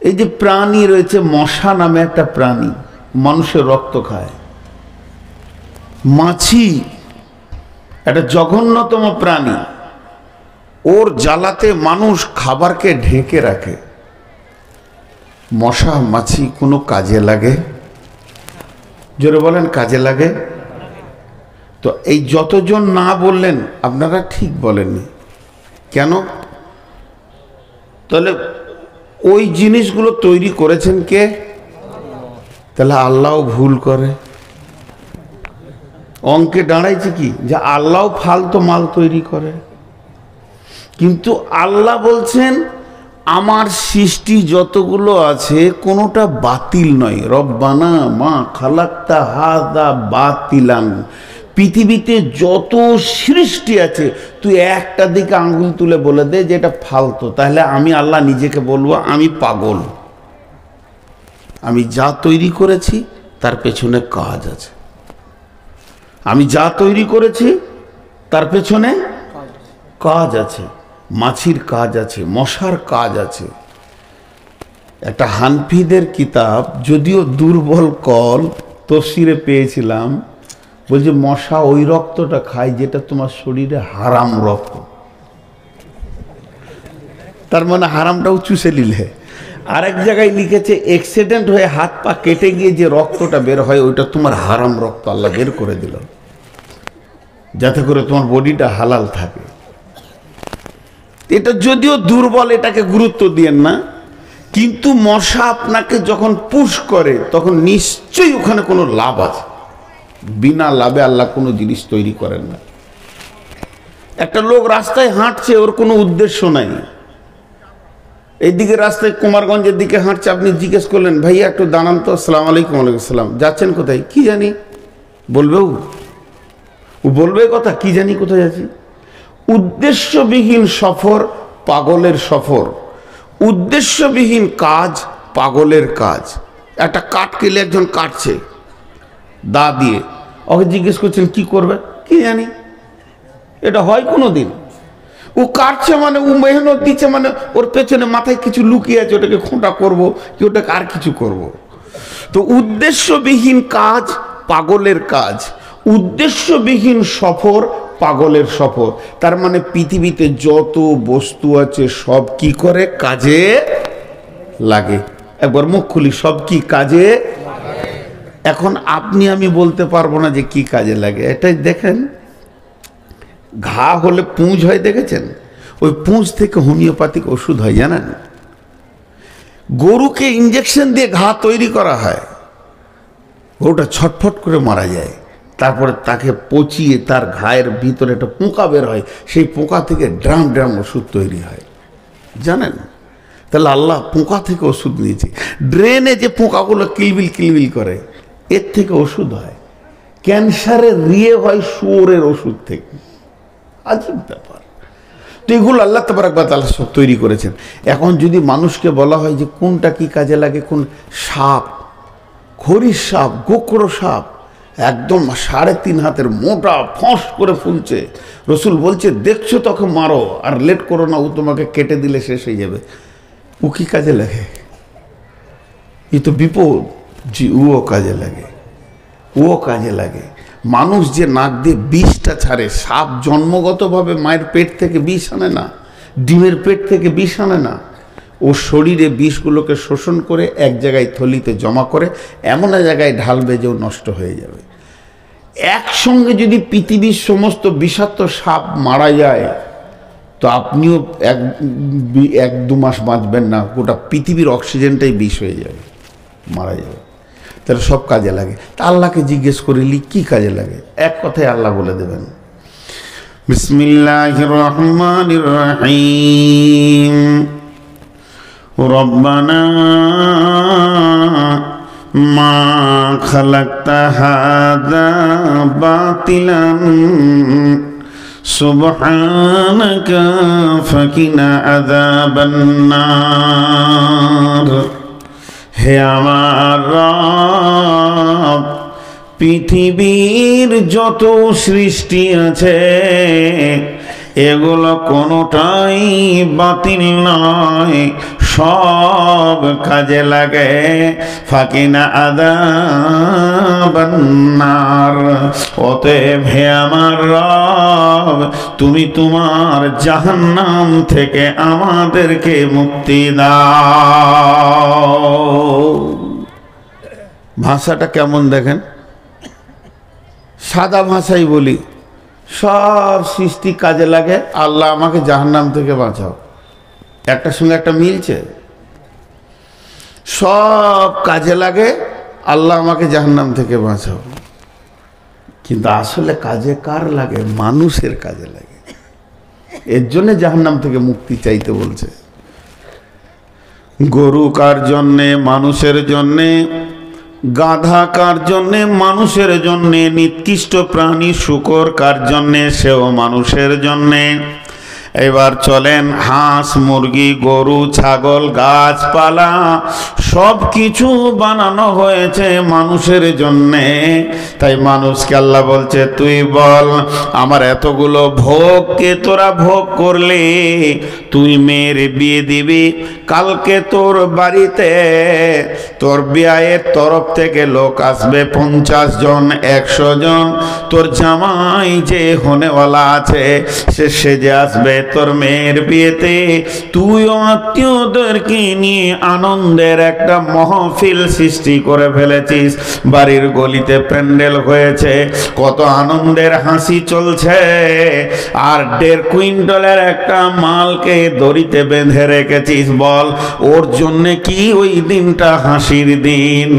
এই যে প্রাণী রয়েছে, মশা নামে একটা প্রাণী মানুষের রক্ত খায়। মাছি একটা জঘন্যতম প্রাণী, ওর জ্বালাতে মানুষ খাবারকে ঢেকে রাখে। মশা মাছি কোনো কাজে লাগে? জোরে বলেন, কাজে লাগে? তো এই যতজন না বললেন আপনারা ঠিক বলেননি। কেন? তাহলে ওই জিনিসগুলো তৈরি করেছেন কে? তাহলে আল্লাহও ভুল করে। অঙ্কে দাঁড়াইছে কি যে আল্লাহও ফালতু মাল তৈরি করে। কিন্তু আল্লাহ বলছেন আমার সৃষ্টি যতগুলো আছে কোনোটা বাতিল নয়। রব্বানা মা খালাক্তা হাযা বাতিলান, পৃথিবীতে যত সৃষ্টি আছে তুই একটা দিকে আঙ্গুল তুলে বলে দে যে এটা ফালতু, তাহলে আমি আল্লাহ নিজেকে বলবো আমি পাগল। আমি যা তৈরি করেছি তার পেছনে কাজ আছে। আমি যা তৈরি করেছি তার পেছনে কাজ আছে। মাছির কাজ আছে, মশার কাজ আছে। একটা হানফিদের কিতাব, যদিও দুর্বল কল, তফসিরে পেয়েছিলাম, বলছে মশা ওই রক্তটা খায় যেটা তোমার শরীরে হারাম রক্ত। তার মানে হারামটাও চুষে নিলে। আরেক জায়গায় লিখেছে অ্যাক্সিডেন্ট হয়ে হাত পা কেটে গিয়ে যে রক্তটা বের হয় ওইটা তোমার হারাম রক্ত, আল্লাহ বের করে দিল যাতে করে তোমার বডিটা হালাল থাকে। এটা যদিও দুর্বল, এটাকে গুরুত্ব দিয়েন না, কিন্তু মশা আপনাকে যখন পুশ করে তখন নিশ্চয়ই ওখানে কোনো লাভ আছে। বিনা লাভে আল্লাহ কোনো জিনিস তৈরি করেন না। একটা লোক রাস্তায় হাঁটছে, ওর কোনো উদ্দেশ্য নাই, এইদিকে রাস্তায় কুমারগঞ্জের দিকে হাঁটছে, আপনি জিজ্ঞেস করলেন ভাইয়া একটু দাঁড়ান তো, আসসালামু আলাইকুম। ওয়ালাইকুম আসসালাম। যাচ্ছেন কোথায়? কি জানি বলবে, ও বলবে কথা কি জানি কোথায় যাচ্ছি। উদ্দেশ্যবিহীন সফর পাগলের সফর, উদ্দেশ্যবিহীন কাজ পাগলের কাজ। একটা কাঠ কেলে একজন কাটছে দা দিয়ে, ওকে জিজ্ঞেস করছেন কি করবে? কি জানি, এটা হয় কোনো দিন? ও কাটছে মানে ও মেহনত দিচ্ছে, মানে ওর পেছনে মাথায় কিছু লুকিয়ে আছে, ওটাকে খোঁটা করবো কি ওটাকে আর কিছু করব। তো উদ্দেশ্যবিহীন কাজ পাগলের কাজ, উদ্দেশ্যবিহীন সফর পাগলের সফর। তার মানে পৃথিবীতে যত বস্তু আছে সব কি করে? কাজে লাগে। একবার মুখ খুলি, সব কি কাজে? এখন আপনি আমি বলতে পারবো না যে কি কাজে লাগে। এটাই দেখেন, ঘা হলে পুঁজ হয়, দেখেছেন? ওই পুঁজ থেকে হোমিওপ্যাথিক ওষুধ হয়, জানেন? গরুকে ইঞ্জেকশন দিয়ে ঘা তৈরি করা হয়, গরুটা ছটফট করে মারা যায়, তারপরে তাকে পচিয়ে তার ঘায়ের ভিতরে একটা পোকা বের হয়, সেই পোকা থেকে ড্রাম ড্রাম ওষুধ তৈরি হয়, জানেন? তাহলে আল্লাহ পোকা থেকে ওষুধ নিয়েছে। ড্রেনে যে পোকাগুলো কিলবিল কিলবিল করে, এর থেকে ওষুধ হয়। ক্যান্সারের রিয়ে হয় শুয়োরের ওষুধ থেকে। আজীব ব্যাপার। তো এগুলো আল্লাহ তাবারক ওয়া তাআলা সব তৈরি করেছেন। এখন যদি মানুষকে বলা হয় যে কোনটা কি কাজে লাগে, কোন সাপ, খরির সাপ, গোখরো সাপ, একদম 3.5 হাতের মোটা, ফস করে ফুলছে, রসুল বলছে দেখছো তখন মারো, আর লেট করো না, ও তোমাকে কেটে দিলে শেষ হয়ে যাবে। ও কি কাজে লাগে? এ তো বিপদ। জি, ও কাজে লাগে, ও কাজে লাগে। মানুষ যে নাক দিয়ে বিষটা ছাড়ে, সাপ জন্মগতভাবে মায়ের পেট থেকে বিষ আনে না, ডিমের পেট থেকে বিষ আনে না। ও শরীরে বিষগুলোকে শোষণ করে এক জায়গায় থলিতে জমা করে এমন এক জায়গায় ঢালবে যে ও নষ্ট হয়ে যাবে। একসঙ্গে যদি পৃথিবীর সমস্ত বিষাক্ত সাপ মারা যায় তো আপনিও 1-2 মাস বাঁচবেন না, গোটা পৃথিবীর অক্সিজেনটাই বিষ হয়ে যাবে, মারা যাবে। তাহলে সব কাজে লাগে। তা আল্লাহকে জিজ্ঞেস করিলি কি কাজে লাগে, এক কথায় আল্লাহ বলে দেবেন, বিসমিল্লাহির রহমানির রহিম, রব্বানা মা খালাকতা হাযা বাতিলান সুবহানাকা ফাকিনা আযাবান নার। হে আমার রব, পৃথিবীর যত সৃষ্টি আছে এগুলো কোনোটাই বাতিল নয়, সব কাজে লাগে। ফাকিনা আযাবান্নার, অতএব হে আমার রব, তুমি তোমার জাহান্নাম থেকে আমাদেরকে মুক্তি দাও। ভাষাটা কেমন দেখেন, সাদা ভাষাই বলি, সব সৃষ্টি কাজে লাগে, আল্লাহ আমাকে জাহান্নাম থেকে বাঁচাও। একটার সঙ্গে একটা মিলছে? সব কাজে লাগে, আল্লাহ আমাকে জাহান্নাম থেকে বাঁচাও। কিন্তু আসলে কাজে কার লাগে? মানুষের কাজে লাগে। এর জন্য জাহান্নাম থেকে মুক্তি চাইতে বলছে। গরু কার জন্যে? মানুষের জন্যে। গাধা কার জন্যে? মানুষের জন্যে। নিকৃষ্ট প্রাণী শূকর কার জন্যে? সেও মানুষের জন্যে। এবার চলেন, হাঁস, মুরগি, গরু, ছাগল, গাছপালা সব কিছু বানানো হয়েছে মানুষের জন্যে। তাই মানুষকে আল্লাহ বলছে, তুই বল আমার এতগুলো ভোগকে তোরা ভোগ করলে, তুই মেয়ের বিয়ে দিবি, কালকে তোর বাড়িতে তোর বিয়ের তরফ থেকে লোক আসবে 50 জন, 100 জন। তোর জামাই যে হনেওয়ালা আছে সে সেজে আসবে তোর মেয়ের বিয়েতে। তুইও আত্মীয়দেরকে নিয়ে আনন্দের একটা মহফিল সৃষ্টি করে ফেলেছিস। বাড়ির গলিতে প্যান্ডেল হয়েছে, কত আনন্দের হাসি চলছে। আর 1.5 কুইন্টালের একটা মালকে দড়িতে বেঁধে রেখেছিস। বল ওর জন্যে কি ওই দিনটা হাসির দিন?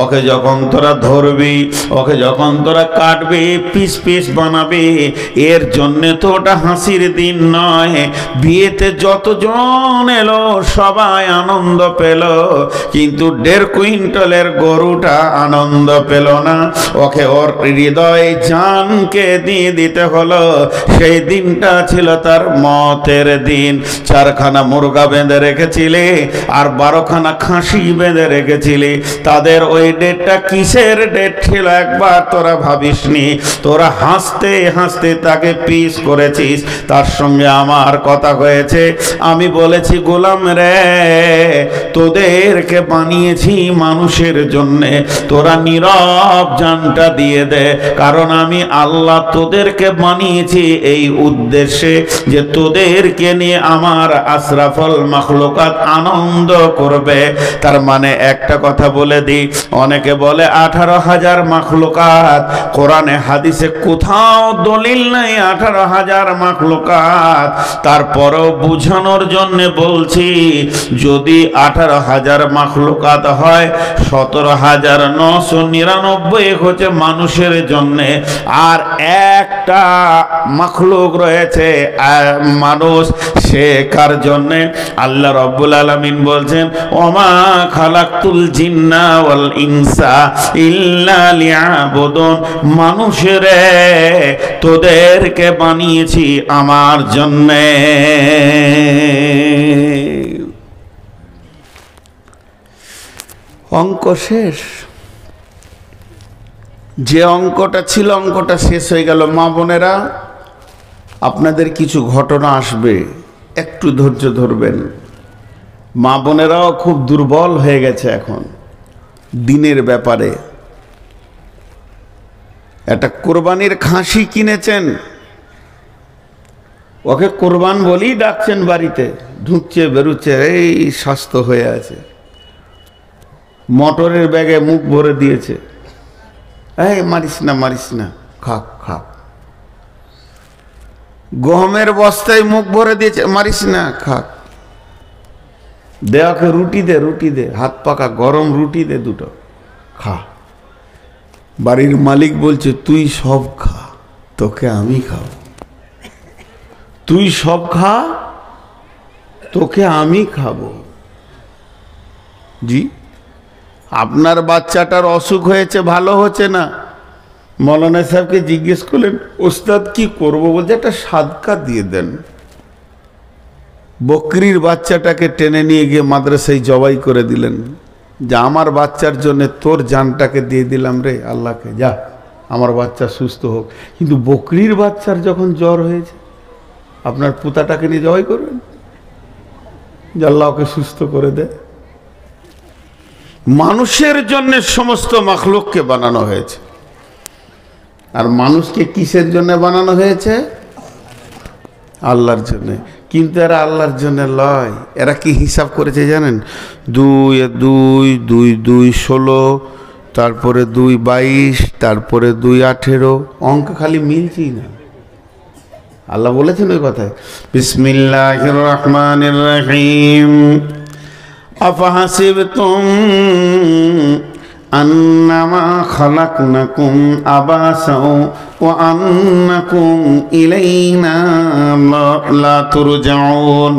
ওকে যখন তোরা ধরবি, ওকে যখন তোরা কাটবি, পিস পিস বানাবি, এর জন্যে তো ওটা হাসির দিন নয়। বিয়েতে যতজন এলো সবাই আনন্দ পেল, কিন্তু 1.5 কুইন্টালের গরুটা আনন্দ পেল না। ওকে ওর হৃদয় জানকে দিয়ে দিতে হলো। সেই দিনটা ছিল তার মতের দিন। 4খানা মুরগা বেঁধে রেখেছিলে আর 12খানা খাসি বেঁধে রেখেছিলে। তাদের ওই ডেটটা কিসের ডেট ছিল একবার তোরা ভাবিসনি? তোরা হাসতে হাসতে তাকে পিস করেছিস। তার সঙ্গে আমার কথা হয়েছে, আমি বলেছি গোলাম রে, তোদেরকে বানিয়েছি মানুষের জন্যে, তোরা নীরব জানটা দিয়ে দে। কারণ আমি আল্লাহ তোদেরকে বানিয়েছি এই উদ্দেশ্যে যে তোদেরকে নিয়ে আমার আশরাফুল মাখলুকাত আনন্দ করবে। তার মানে একটা কথা বলে দিই, অনেকে বলে 18,000 মাখলুকাত, কোরআনে হাদিসে কোথাও দলিল নাই 18,000 মাখলুকাত। তারপরেও বুঝানোর জন্য বলছি, যদি 18,000 মাখলুকাত হয়, 17,999 হচ্ছে মানুষের জন্যে, আর একটা মাখলুক রয়েছে মানুষ, সে কার জন্যে? আল্লাহ রাব্বুল আলামিন বলছেন, ওমা খালাকতুল জিন্না ওয়াল ইনসা ইল্লা লিয়াবুদুন, মানুষেরে তোদেরকে বানিয়েছি আমার জন্যে। অঙ্ক শেষ। যে অঙ্কটা ছিল অঙ্কটা শেষ হয়ে গেল। মা বোনেরা, আপনাদের কিছু ঘটনা আসবে, একটু ধৈর্য ধরবেন। মা বোনেরাও খুব দুর্বল হয়ে গেছে এখন দিনের ব্যাপারে। একটা কোরবানির খাসি কিনেছেন, ওকে কোরবান বলেই ডাকছেন বাড়িতে, ঢুকছে বেরুচ্ছে, এই স্বাস্থ্য হয়ে আছে। মটরের ব্যাগে মুখ ভরে দিয়েছে, এই মারিস না মারিস না, খাক খাক। গমের বস্তায় মুখ ভরে দিয়েছে, মারিস না, খাক। দেওয়াকে রুটি দে, রুটি দে, হাত পাকা গরম রুটি দে, দুটো খা। বাড়ির মালিক বলছে, তুই সব খা, তোকে আমি খাবো। তুই সব খা, তোকে আমি খাবো। জি, আপনার বাচ্চাটার অসুখ হয়েছে, ভালো হচ্ছে না, মৌলানা সাহেবকে জিজ্ঞেস করলেন, ওস্তাদ কি করব? বলছে, একটা সাদকা দিয়ে দেন। বকরির বাচ্চাটাকে টেনে নিয়ে গিয়ে মাদ্রাসায় জবাই করে দিলেন, যে আমার বাচ্চার জন্য তোর জানটাকে দিয়ে দিলাম রে আল্লাহকে, যা আমার বাচ্চা সুস্থ হোক। কিন্তু বকরির বাচ্চার যখন জ্বর হয়েছে, আপনার পুতাটাকে নিয়ে জবাই করবেন যে আল্লাহ ওকে সুস্থ করে দেয়? মানুষের জন্য সমস্ত মাখলুককে বানানো হয়েছে। আর মানুষকে কিসের জন্য বানানো হয়েছে? আল্লাহর জন্য। কিন্তু এরা আল্লাহর জন্য লয়। এরা কি হিসাব করেছে জানেন? 2 এ 2, 2 2 16, তারপরে 2 22, তারপরে 2 18, অঙ্ক খালি মিলছেই না। আল্লাহ বলেছেন ওই কথায়, বিসমিল্লাহির রহমানির রহিম, আফাহাসিবতুম আন্নামা খালাকনাকুম আবাসাও ওয়া আন্নাকুম ইলাইনা লা তুরজাউন।